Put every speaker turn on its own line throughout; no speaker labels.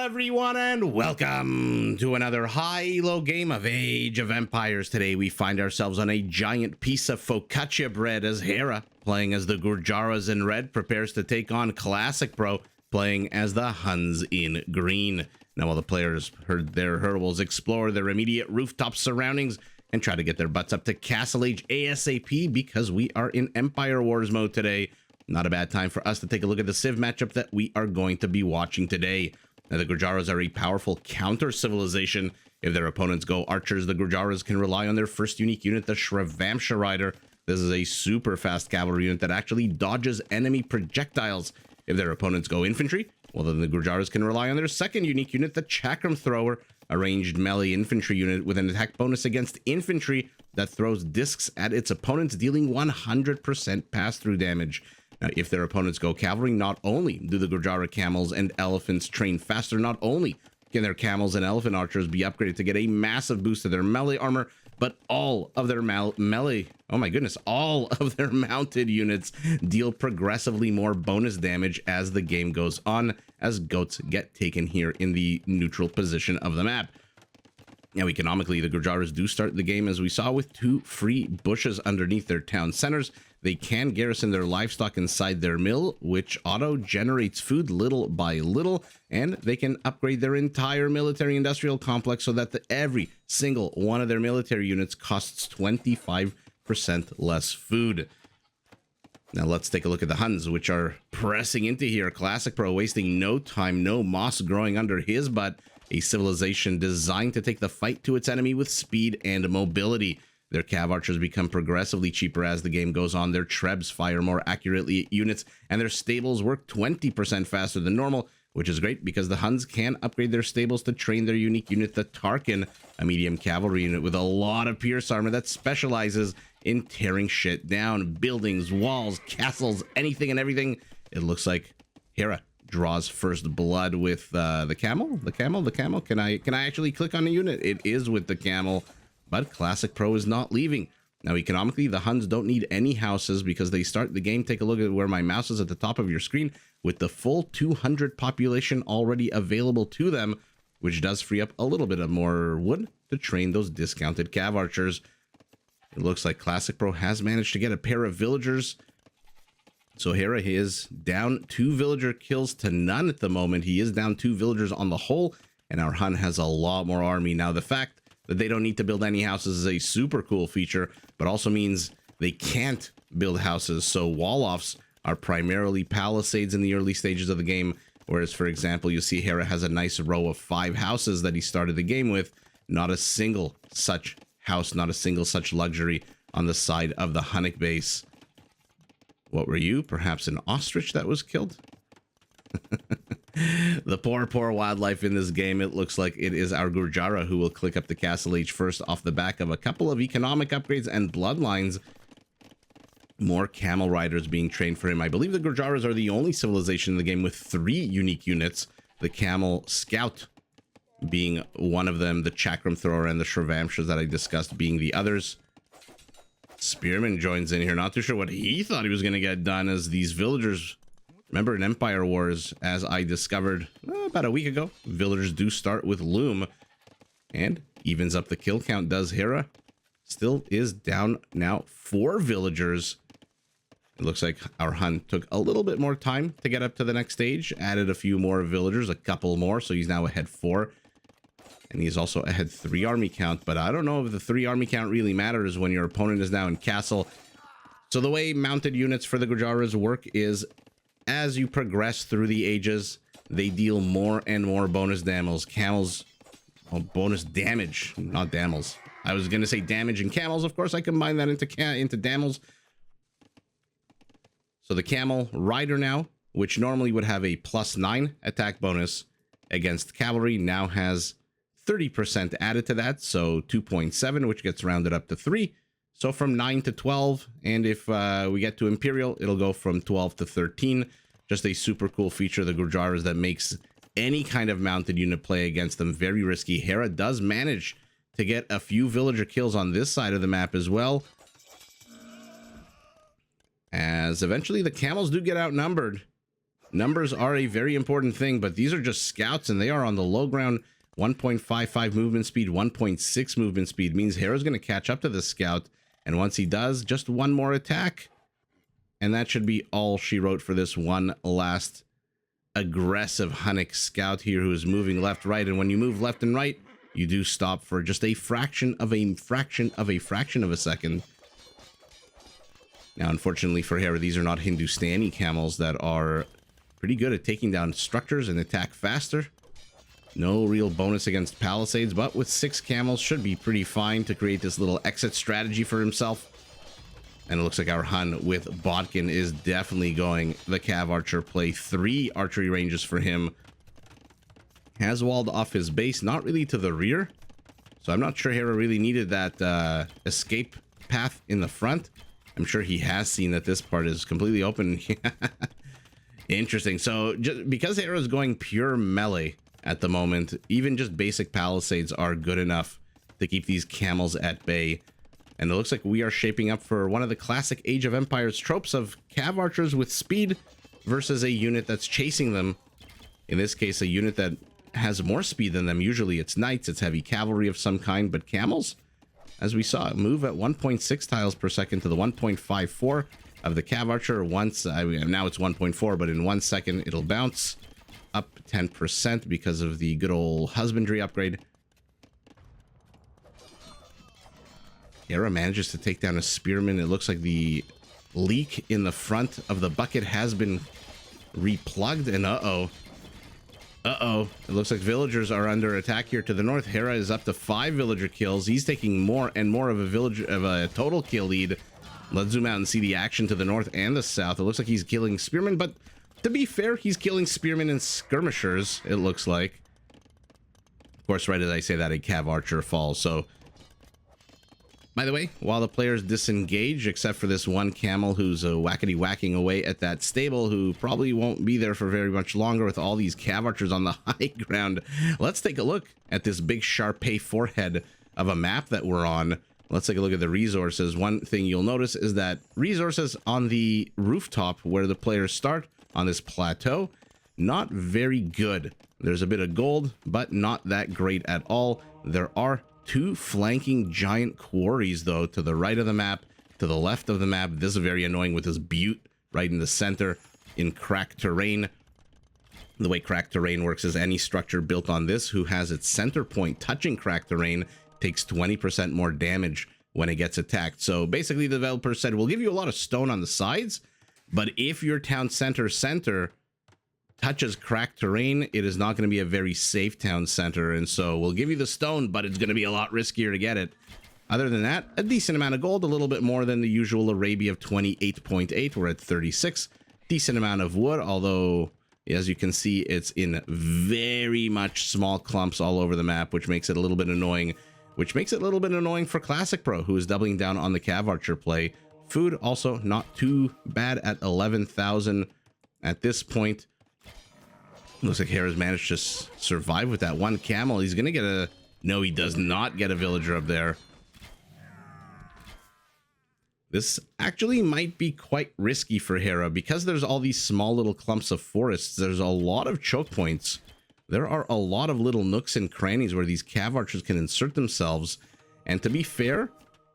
everyone, and welcome to another high-low game of Age of Empires. Today we find ourselves on a giant piece of focaccia bread as Hera, playing as the Gurjaras in red, prepares to take on classicpro, playing as the Huns in green. Now while the players heard their hurdles, explore their immediate rooftop surroundings and try to get their butts up to Castle Age ASAP because we are in Empire Wars mode today. Not a bad time for us to take a look at the Civ matchup that we are going to be watching today. Now, the Gurjaras are a powerful counter-civilization. If their opponents go archers, the Gurjaras can rely on their first unique unit, the Shrevamsha Rider. This is a super fast cavalry unit that actually dodges enemy projectiles. If their opponents go infantry, well, then the Gurjaras can rely on their second unique unit, the Chakram Thrower, a ranged melee infantry unit with an attack bonus against infantry that throws discs at its opponents, dealing 100% pass-through damage. Now, if their opponents go cavalry, not only do the Gurjara camels and elephants train faster, not only can their camels and elephant archers be upgraded to get a massive boost to their melee armor, but all of their melee, oh my goodness, all of their mounted units deal progressively more bonus damage as the game goes on, as goats get taken here in the neutral position of the map. Now, economically, the Gurjaras do start the game, as we saw, with 2 free bushes underneath their town centers. They can garrison their livestock inside their mill, which auto-generates food little by little, and they can upgrade their entire military-industrial complex so that every single one of their military units costs 25% less food. Now let's take a look at the Huns, which are pressing into here. classicpro wasting no time, no moss growing under his butt. A civilization designed to take the fight to its enemy with speed and mobility. Their cav archers become progressively cheaper as the game goes on. Their trebs fire more accurately at units, and their stables work 20% faster than normal, which is great because the Huns can upgrade their stables to train their unique unit, the Tarkin, a medium cavalry unit with a lot of pierce armor that specializes in tearing shit down. Buildings, walls, castles, anything and everything. It looks like Hera draws first blood with the camel. The camel. Can I actually click on a unit? It is with the camel. But classicpro is not leaving. Now, economically, the Huns don't need any houses because they start the game. Take a look at where my mouse is at the top of your screen with the full 200 population already available to them, which does free up a little bit of more wood to train those discounted cav archers. It looks like classicpro has managed to get a pair of villagers. So Hera is down 2 villager kills to none at the moment. He is down 2 villagers on the whole, and our Hun has a lot more army. Now, the fact that they don't need to build any houses is a super cool feature, but also means they can't build houses. So wall-offs are primarily palisades in the early stages of the game, whereas, for example, you see Hera has a nice row of 5 houses that he started the game with. Not a single such house, not a single such luxury on the side of the Hunnic base. What were you? Perhaps an ostrich that was killed? The poor wildlife in this game. It looks like it is our Gurjara who will click up the Castle Age first off the back of a couple of economic upgrades and bloodlines. More camel riders being trained for him. I believe the Gurjaras are the only civilization in the game with 3 unique units. The camel scout being one of them, the Chakram Thrower and the Shrevamshas that I discussed being the others. Spearman joins in here. Not too sure what he thought he was going to get done as these villagers... Remember, in Empire Wars, as I discovered about a week ago, villagers do start with loom, and evens up the kill count. Does Hera. Still is down now 4 villagers. It looks like our Hun took a little bit more time to get up to the next stage, added a few more villagers, a couple more, so he's now ahead 4. And he's also ahead 3 army count, but I don't know if the 3 army count really matters when your opponent is now in castle. So the way mounted units for the Gurjaras work is, as you progress through the ages, they deal more and more bonus damage. Camels, well, bonus damage, not damage. I was going to say damage and camels. Of course, I combine that into damage. So the camel rider now, which normally would have a +9 attack bonus against cavalry, now has 30% added to that. So 2.7, which gets rounded up to 3. So from 9 to 12, and if we get to Imperial, it'll go from 12 to 13. Just a super cool feature of the Gurjaras that makes any kind of mounted unit play against them very risky. Hera does manage to get a few villager kills on this side of the map as well, as eventually the camels do get outnumbered. numbers are a very important thing, but these are just scouts, and they are on the low ground. 1.55 movement speed, 1.6 movement speed means Hera's going to catch up to the scout, and once he does, just one more attack, and that should be all she wrote for this one last aggressive Hunnic scout here, who is moving left, right, and when you move left and right, you do stop for just a fraction of a second. Now, unfortunately for Hera, these are not Hindustani camels that are pretty good at taking down structures and attack faster. No real bonus against palisades, but with 6 camels should be pretty fine to create this little exit strategy for himself. And it looks like our Hun with Bodkin is definitely going the Cav Archer play. 3 archery ranges for him. Has walled off his base, not really to the rear. So I'm not sure Hera really needed that escape path in the front. I'm sure he has seen that this part is completely open. Interesting. So just because Hera is going pure melee at the moment, even just basic palisades are good enough to keep these camels at bay. And it looks like we are shaping up for one of the classic Age of Empires tropes of Cav Archers with speed versus a unit that's chasing them. In this case, a unit that has more speed than them. Usually it's knights, it's heavy cavalry of some kind, but camels, as we saw, move at 1.6 tiles per second to the 1.54 of the Cav Archer. Once, now it's 1.4, but in 1 second it'll bounce up 10% because of the good old husbandry upgrade. Hera manages to take down a spearman. It looks like the leak in the front of the bucket has been replugged, and it looks like villagers are under attack here to the north. Hera is up to 5 villager kills. He's taking more and more of a total kill lead. Let's zoom out and see the action to the north and the south. It looks like he's killing spearmen, but to be fair, he's killing spearmen and skirmishers, it looks like. Of course, right as I say that, a Cav Archer falls. So, by the way, while the players disengage, except for this one camel who's whackety whacking away at that stable, who probably won't be there for very much longer with all these Cav Archers on the high ground, let's take a look at this big Sharpei forehead of a map that we're on. Let's take a look at the resources. One thing you'll notice is that resources on the rooftop where the players start on this plateau, not very good. There's a bit of gold, but not that great at all. There are 2 flanking giant quarries, though, to the right of the map, to the left of the map. This is very annoying with this butte right in the center in cracked terrain. The way cracked terrain works is any structure built on this who has its center point touching cracked terrain takes 20% more damage when it gets attacked. So basically, the developer said, we'll give you a lot of stone on the sides, but if your town center touches cracked terrain, it is not going to be a very safe town center, and so we'll give you the stone, but it's going to be a lot riskier to get it. Other than that, a decent amount of gold, a little bit more than the usual Arabia of 28.8. We're at 36. Decent amount of wood, although as you can see, it's in very much small clumps all over the map, which makes it a little bit annoying. Which makes it a little bit annoying for Classic Pro, who is doubling down on the Cav Archer play. Food also not too bad at 11,000 at this point. Looks like Hera's managed to survive with that one camel. He's going to get a... No, he does not get a villager up there. This actually might be quite risky for Hera because there's all these small little clumps of forests. There's a lot of choke points. There are a lot of little nooks and crannies where these Cav Archers can insert themselves. And to be fair,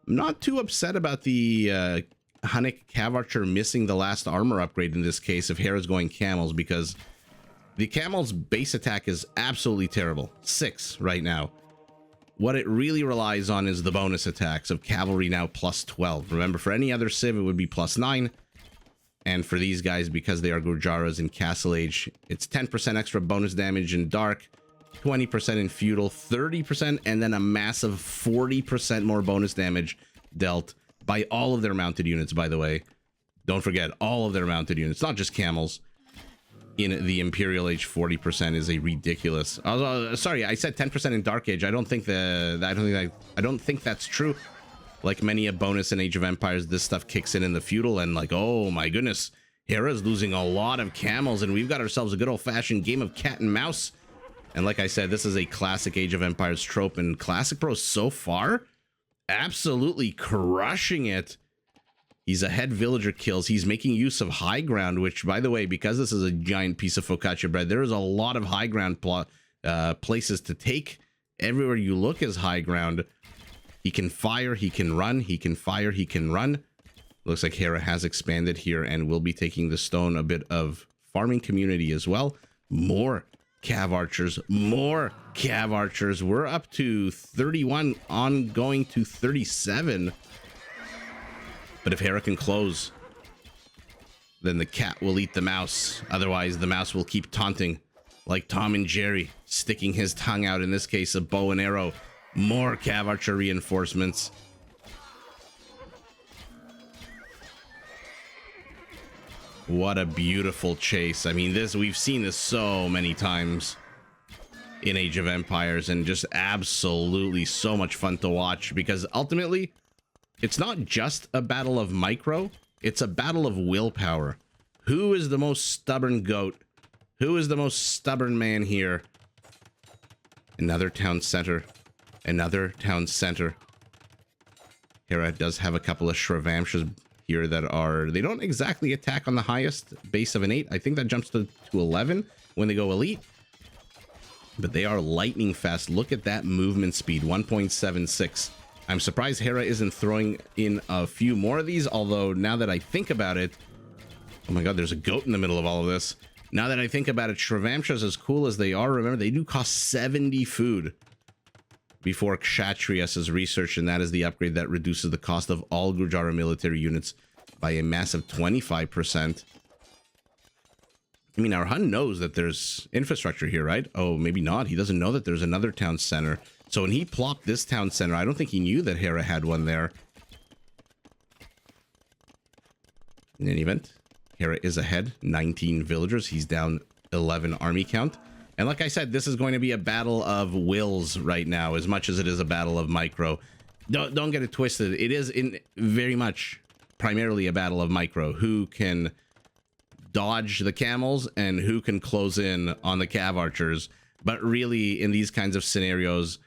I'm not too upset about the Hunnic Cav Archer missing the last armor upgrade in this case if Hera's going camels, because the camel's base attack is absolutely terrible. 6 right now. What it really relies on is the bonus attacks of cavalry, now plus 12. Remember, for any other civ, it would be plus 9. And for these guys, because they are Gurjaras in Castle Age, it's 10% extra bonus damage in Dark, 20% in Feudal, 30%, and then a massive 40% more bonus damage dealt by all of their mounted units, by the way. Don't forget, all of their mounted units, not just camels. In the Imperial Age, 40% is a ridiculous. Sorry, I said 10% in Dark Age. I don't think that's true. Like many a bonus in Age of Empires, this stuff kicks in the Feudal, and like, oh my goodness, Hera's losing a lot of camels, and we've got ourselves a good old-fashioned game of cat and mouse. And like I said, this is a classic Age of Empires trope, and Classic Pro so far, absolutely crushing it. He's ahead villager kills. He's making use of high ground, which, by the way, because this is a giant piece of focaccia bread, there is a lot of high ground places to take. Everywhere you look is high ground. He can fire, he can run, he can fire, he can run. Looks like Hera has expanded here and will be taking the stone, a bit of farming community as well. More cav archers, more cav archers. We're up to 31, ongoing to 37. But if Hera can close, then the cat will eat the mouse. Otherwise, the mouse will keep taunting, like Tom and Jerry, sticking his tongue out, in this case, a bow and arrow. More cav archer reinforcements. What a beautiful chase. I mean, we've seen this so many times in Age of Empires, and just absolutely so much fun to watch, because ultimately, it's not just a battle of micro, it's a battle of willpower. Who is the most stubborn goat? Who is the most stubborn man here? Another town center. Another town center. Hera does have a couple of Shrevamshas here that are... They don't exactly attack on the highest base of an 8. I think that jumps to 11 when they go elite. But they are lightning fast. Look at that movement speed, 1.76. I'm surprised Hera isn't throwing in a few more of these, although now that I think about it... Oh my god, there's a goat in the middle of all of this. Now that I think about it, Shrevamshas, as cool as they are, remember, they do cost 70 food before Kshatriyas is researched, and that is the upgrade that reduces the cost of all Gurjara military units by a massive 25%. I mean, our Hun knows that there's infrastructure here, right? Oh, maybe not. He doesn't know that there's another town center. So when he plopped this town center, I don't think he knew that Hera had one there. In any event, Hera is ahead, 19 villagers. He's down 11 army count. And like I said, this is going to be a battle of wills right now, as much as it is a battle of micro. Don't get it twisted. It is very much primarily a battle of micro. Who can dodge the camels and who can close in on the cav archers. But really, in these kinds of scenarios,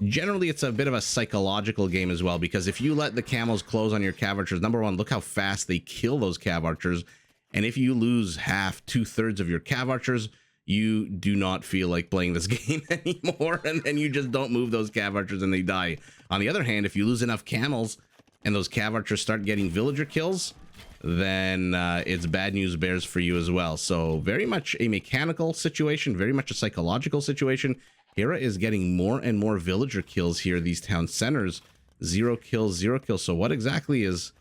generally it's a bit of a psychological game as well, because if you let the camels close on your cav archers, number one, look how fast they kill those cav archers. And if you lose half, 2/3 of your cav archers, you do not feel like playing this game anymore, and then you just don't move those cav archers and they die. On the other hand, if you lose enough camels and those cav archers start getting villager kills, then it's bad news bears for you as well. So very much a mechanical situation, very much a psychological situation. Hera is getting more and more villager kills here, these town centers. 0 kills, 0 kills. So what exactly is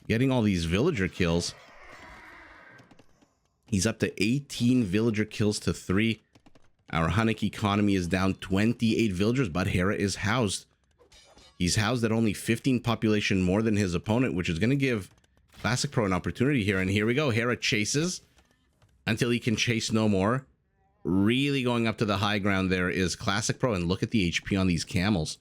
getting all these villager kills? He's up to 18 villager kills to 3. Our Hunnic economy is down 28 villagers, but Hera is housed. He's housed at only 15 population more than his opponent, which is going to give Classic Pro an opportunity here. And here we go. Hera chases until he can chase no more. Really going up to the high ground there is Classic Pro. And look at the HP on these camels.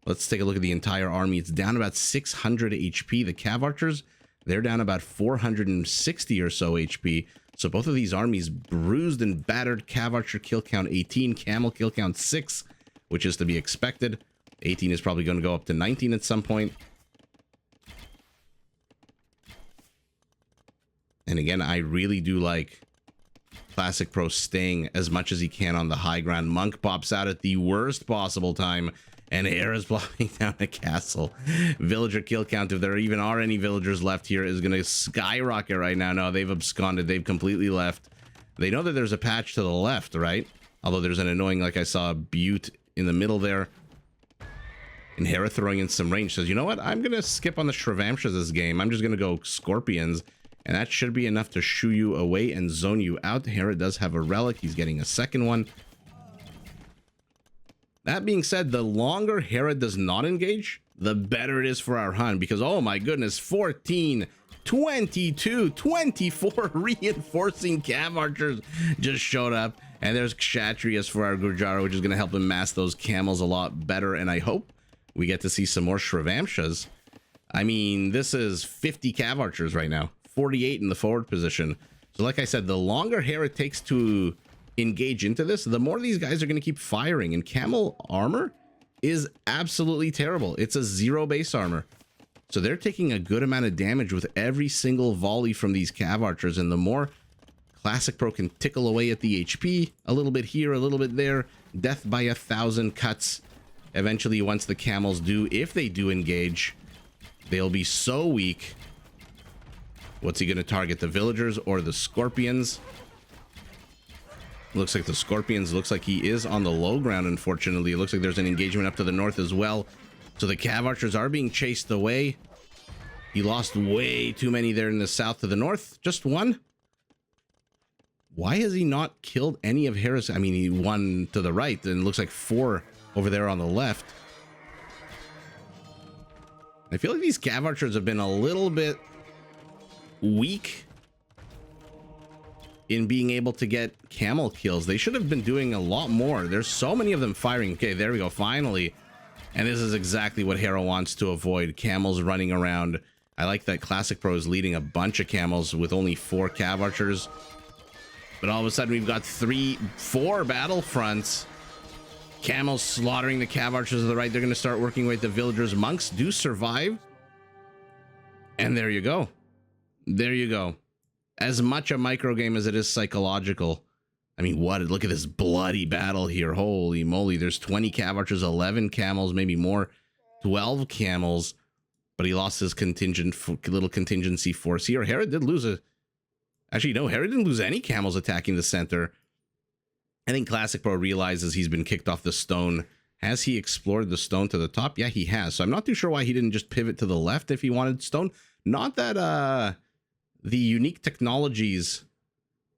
Let's take a look at the entire army. It's down about 600 HP. The cav archers, they're down about 460 or so HP. So both of these armies bruised and battered. Cav archer kill count 18, camel kill count 6, which is to be expected. 18 is probably going to go up to 19 at some point. And again, I really do like Classic Pro staying as much as he can on the high ground. Monk pops out at the worst possible time, and Hera's plopping down a castle. Villager kill count, if there even are any villagers left here, is going to skyrocket right now. No, they've absconded. They've completely left. They know that there's a patch to the left, right? Although there's an annoying, like I saw, butte in the middle there. And Hera throwing in some range says, you know what? I'm going to skip on the Shrevamshas this game. I'm just going to go Scorpions. And that should be enough to shoo you away and zone you out. Hera does have a relic. He's getting a second one. That being said, the longer Hera does not engage, the better it is for our Hun, because, oh my goodness, 14, 22, 24 reinforcing cav archers just showed up. And there's Kshatriyas for our Gurjara, which is going to help him mass those camels a lot better. And I hope we get to see some more Shrevamshas. I mean, this is 50 cav archers right now, 48 in the forward position. So like I said, the longer Hera takes to engage into this, the more these guys are going to keep firing. And camel armor is absolutely terrible. It's a 0 base armor. So they're taking a good amount of damage with every single volley from these cav archers, and the more Classic Pro can tickle away at the HP, a little bit here, a little bit there, death by 1,000 cuts. Eventually, once the camels do, if they do engage, they'll be so weak. What's he going to target, the villagers or the scorpions? Looks like the scorpions. Looks like he is on the low ground, unfortunately. It looks like there's an engagement up to the north as well. So the cav archers are being chased away. He lost way too many there in the south to the north. Just one. Why has he not killed any of Hera's? I mean, he won to the right, and it looks like 4 over there on the left. I feel like these cav archers have been a little bit weak in being able to get camel kills. They should have been doing a lot more. There's so many of them firing. Okay, there we go, finally. And this is exactly what Hera wants to avoid. Camels running around. I like that Classic Pro is leading a bunch of camels with only 4 cav archers. But all of a sudden we've got 4 battle fronts. Camels slaughtering the cav archers to the right. They're going to start working with the villagers. Monks do survive. And there you go. There you go. As much a micro game as it is psychological. I mean, what? Look at this bloody battle here. Holy moly. There's 20 cav archers, 11 camels, maybe more. 12 camels. But he lost his little contingency force here. Hera did lose a... Actually, no, Hera didn't lose any camels attacking the center. I think Classic Pro realizes he's been kicked off the stone. Has he explored the stone to the top? Yeah, he has. So I'm not too sure why he didn't just pivot to the left if he wanted stone. Not that the unique technologies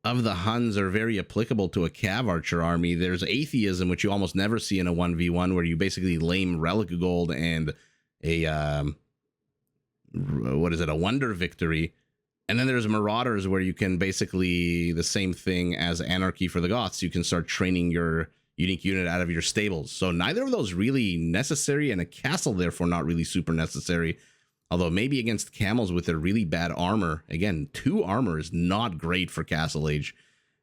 of the Huns are very applicable to a cav archer army. There's atheism, which you almost never see in a 1v1, where you basically lame relic gold and a what is it, a wonder victory. And then there's marauders, where you can basically the same thing as anarchy for the Goths. You can start training your unique unit out of your stables. So neither of those really necessary, and a castle therefore not really super necessary. Although maybe against camels with their really bad armor. Again, 2 armor is not great for Castle Age.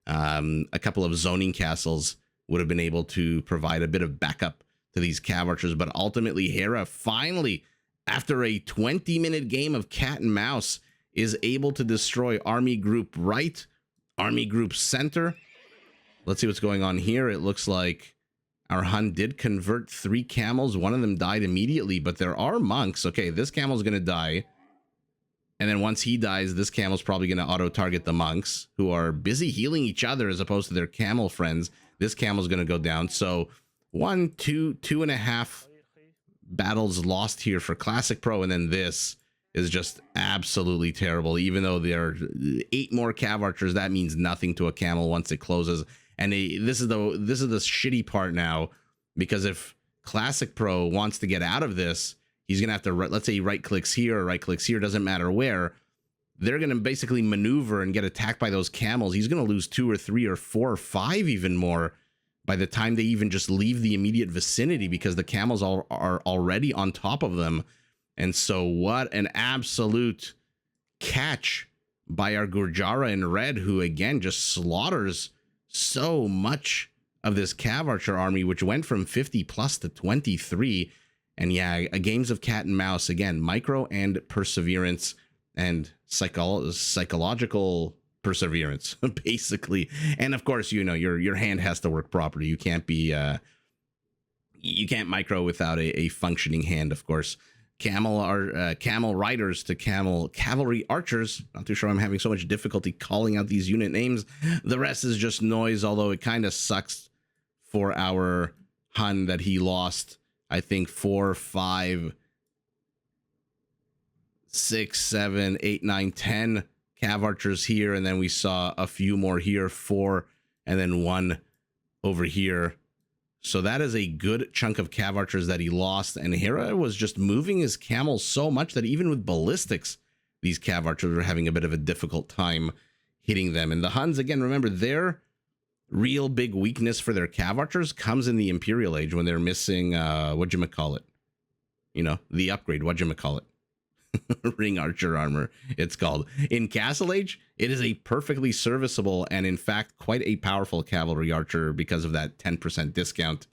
A couple of zoning castles would have been able to provide a bit of backup to these cav archers. But ultimately, Hera finally, after a 20-minute game of cat and mouse, is able to destroy army group right, army group center. Let's see what's going on here. It looks like our Hun did convert 3 camels. One of them died immediately, but there are monks. Okay, this camel's going to die. And then once he dies, this camel's probably going to auto-target the monks, who are busy healing each other as opposed to their camel friends. This camel's going to go down. So 1, 2, 2.5 battles lost here for Classic Pro, and then this is just absolutely terrible. Even though there are 8 more cav archers, that means nothing to a camel once it closes. And this is the shitty part now, because if Classic Pro wants to get out of this, he's gonna have to, let's say he right clicks here or right clicks here, doesn't matter where, they're gonna basically maneuver and get attacked by those camels. He's gonna lose 2 or 3 or 4 or 5 even more by the time they even just leave the immediate vicinity, because the camels are already on top of them. And so what an absolute catch by our Gurjara in red, who again just slaughters so much of this cav archer army, which went from 50 plus to 23. And yeah, games of cat and mouse, again, micro and perseverance and psychological perseverance, basically. And of course, you know, your hand has to work properly. You can't be you can't micro without a functioning hand, of course. Camel riders to camel cavalry archers. Not too sure I'm having so much difficulty calling out these unit names. The rest is just noise, although it kind of sucks for our Hun that he lost, I think, 4, 5, 6, 7, 8, 9, 10 cav archers here, and then we saw a few more here, 4, and then 1 over here. So that is a good chunk of cav archers that he lost, and Hera was just moving his camels so much that even with ballistics, these cav archers were having a bit of a difficult time hitting them. And the Huns, again, remember, their real big weakness for their cav archers comes in the Imperial Age when they're missing, whatchamacallit? You know, the upgrade, whatchamacallit? Ring archer armor, it's called. In Castle Age, it is a perfectly serviceable and in fact quite a powerful cavalry archer because of that 10% discount.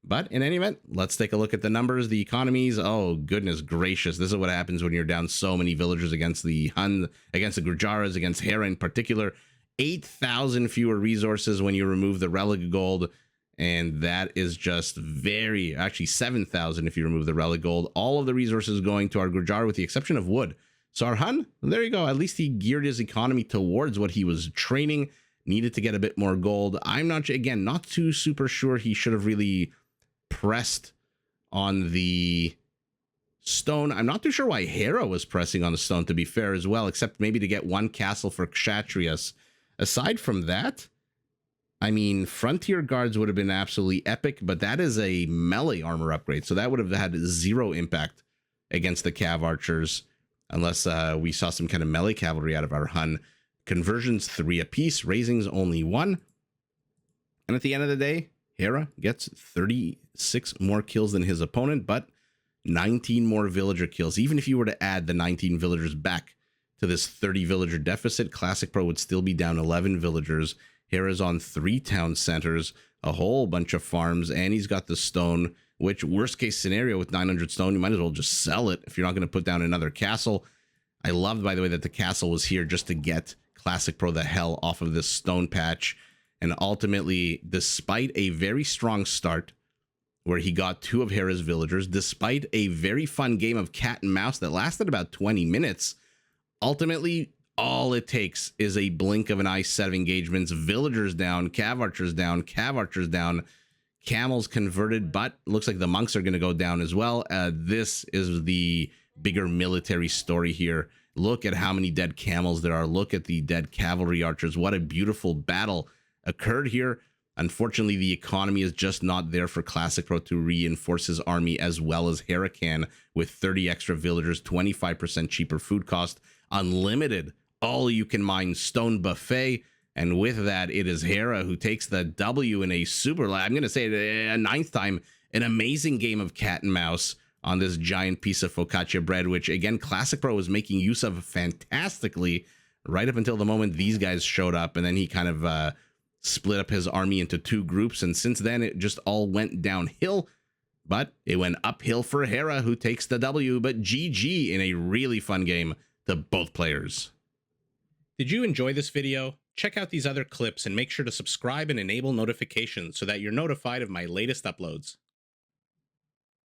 But in any event, let's take a look at the numbers, the economies. Oh, goodness gracious. This is what happens when you're down so many villagers against the Hun, against the Gurjaras, against Hera in particular. 8,000 fewer resources when you remove the relic gold. And that is just actually 7,000 if you remove the relic gold. All of the resources going to our Gurjara with the exception of wood. So our Hun, there you go. At least he geared his economy towards what he was training. Needed to get a bit more gold. I'm not too super sure he should have really pressed on the stone. I'm not too sure why Hera was pressing on the stone, to be fair, as well, except maybe to get one castle for Kshatriyas. Aside from that, I mean, Frontier Guards would have been absolutely epic, but that is a melee armor upgrade, so that would have had zero impact against the Cav Archers, unless we saw some kind of melee cavalry out of our Hun. Conversions 3 apiece, raisings only 1. And at the end of the day, Hera gets 36 more kills than his opponent, but 19 more villager kills. Even if you were to add the 19 villagers back to this 30 villager deficit, Classic Pro would still be down 11 villagers. Hera's on 3 town centers, a whole bunch of farms, and he's got the stone, which worst case scenario with 900 stone, you might as well just sell it if you're not going to put down another castle. I loved, by the way, that the castle was here just to get Classic Pro the hell off of this stone patch. And ultimately, despite a very strong start where he got 2 of Hera's villagers, despite a very fun game of cat and mouse that lasted about 20 minutes, ultimately, all it takes is a blink of an eye set of engagements. Villagers down, Cav Archers down, Cav Archers down, camels converted, but looks like the monks are going to go down as well. This is the bigger military story here. Look at how many dead camels there are. Look at the dead cavalry archers. What a beautiful battle occurred here. Unfortunately, the economy is just not there for Classic Pro to reinforce his army as well as Hera can, with 30 extra villagers, 25% cheaper food cost, unlimited all-you-can-mine stone buffet, and with that, it is Hera who takes the W in a super, I'm going to say a 9th time, an amazing game of cat and mouse on this giant piece of focaccia bread, which, again, Classic Pro was making use of fantastically right up until the moment these guys showed up, and then he kind of split up his army into 2 groups, and since then, it just all went downhill, but it went uphill for Hera, who takes the W, but GG in a really fun game to both players. Did you enjoy this video? Check out these other clips and make sure to subscribe and enable notifications so that you're notified of my latest uploads.